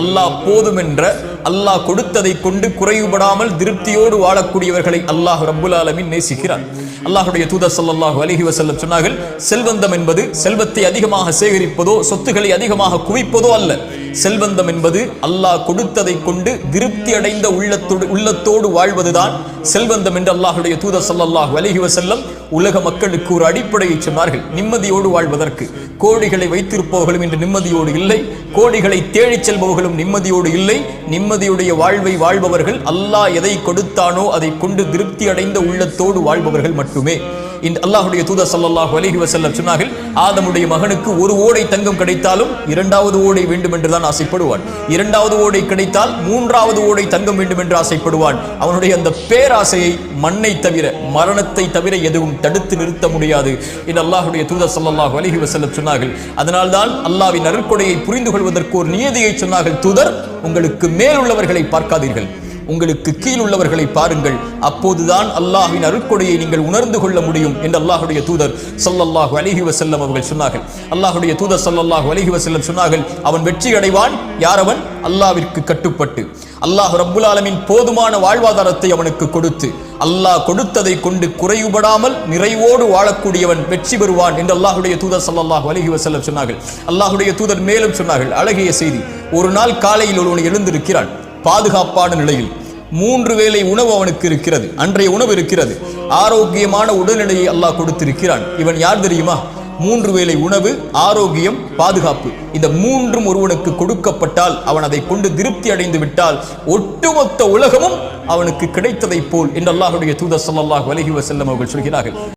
அல்லாஹ் போதும் என்ற அல்லாஹ் கொடுத்ததை கொண்டு குறைவுபடாமல் திருப்தியோடு வாழக்கூடியவர்களை அல்லாஹ் ரப்புல் ஆலமீன் நேசிக்கிறார். அல்லாஹ்வுடைய தூதர் ஸல்லல்லாஹு அலைஹி வஸல்லம் சொன்னார்கள், செல்வந்தம் என்பது செல்வத்தை அதிகமாக சேகரிப்பதோ சொத்துக்களை அதிகமாக குவிப்பதோ அல்ல. செல்வந்தம் என்பது அல்லாஹ் கொடுத்ததை கொண்டு திருப்தி அடைந்த உள்ளத்தோடு வாழ்வதுதான் செல்வந்தம் என்று அல்லாஹ்வுடைய தூதர் ஸல்லல்லாஹு அலைஹி வஸல்லம் உலக மக்களுக்கு ஒரு அடிப்படையை சொன்னார்கள். நிம்மதியோடு வாழ்வதற்கு கோடிகளை வைத்திருப்பவர்களும் இன்று நிம்மதியோடு இல்லை, கோடிகளை தேடிச் செல்பவர்களும் நிம்மதியோடு இல்லை. நிம்மதியுடைய வாழ்வை வாழ்பவர்கள் அல்லாஹ் எதை கொடுத்தானோ அதை கொண்டு திருப்தி அடைந்த உள்ளத்தோடு வாழ்பவர்கள் மட்டுமே. இந்த அல்லாஹ்வுடைய தூதர் ஸல்லல்லாஹு அலைஹி வஸல்லம் சொன்னார்கள், ஆதமுடைய மகனுக்கு ஒரு ஓடை தங்கம் கிடைத்தாலும் இரண்டாவது ஓடை வேண்டும் என்றுதான் ஆசைப்படுவான். இரண்டாவது ஓடை கிடைத்தால் மூன்றாவது ஓடை தங்கம் வேண்டும் என்று ஆசைப்படுவான். அவனுடைய அந்த பேராசையை மண்ணை தவிர மரணத்தை தவிர எதுவும் தடுத்து நிறுத்த முடியாது என்று அல்லாஹ்வுடைய தூதர் ஸல்லல்லாஹு அலைஹி வஸல்லம் சொன்னார்கள். அதனால்தான் அல்லாஹ்வின் அருட்கொடையை புரிந்து கொள்வதற்கு ஒரு நியதியை சொன்னார்கள். தூதர், உங்களுக்கு மேல் உள்ளவர்களை பார்க்காதீர்கள், உங்களுக்கு கீழ் உள்ளவர்களை பாருங்கள், அப்போதுதான் அல்லாஹ்வின் அருட்கொடையை நீங்கள் உணர்ந்து கொள்ள முடியும் என்று அல்லாஹ்வுடைய தூதர் ஸல்லல்லாஹு அலைஹி வஸல்லம் அவர்கள் சொன்னார்கள். அல்லாஹ்வுடைய தூதர் ஸல்லல்லாஹு அலைஹி வஸல்லம் சொன்னார்கள், அவன் வெற்றி அடைவான் யாரவன் அல்லாஹ்விற்கு கட்டுப்பட்டு அல்லாஹ் ரப்புல் ஆலமீன் போதுமான வாழ்வாதாரத்தை அவனுக்கு கொடுத்து அல்லாஹ் கொடுத்ததை கொண்டு குறைவுபடாமல் நிறைவோடு வாழக்கூடியவன் வெற்றி பெறுவான் என்று அல்லாஹ்வுடைய தூதர் ஸல்லல்லாஹு அலைஹி வஸல்லம் சொன்னார்கள். அல்லாஹ்வுடைய தூதர் மேலும் சொன்னார்கள், அழகிய செய்தி, ஒரு நாள் காலையில் ஒருவன் எழுந்திருக்கிறான் பாதுகாப்பான நிலையில், 3 வேளை உணவு அவனுக்கு இருக்கிறது, அன்றைய உணவு இருக்கிறது, ஆரோக்கியமான உடல்நிலையை அல்லாஹ் கொடுத்திருக்கிறான். இவன் யார் தெரியுமா? 3 வேளை உணவு, ஆரோக்கியம், பாதுகாப்பு, இந்த 3ம் ஒருவனுக்கு கொடுக்கப்பட்டால் அவன் அதை கொண்டு திருப்தி அடைந்து விட்டால் ஒட்டுமொத்த உலகமும் அவனுக்கு கிடைத்ததை போல் என்று அல்லாஹ்வுடைய தூதர் ஸல்லல்லாஹு அலைஹி வஸல்லம் அவர்கள் சொல்கிறார்கள்.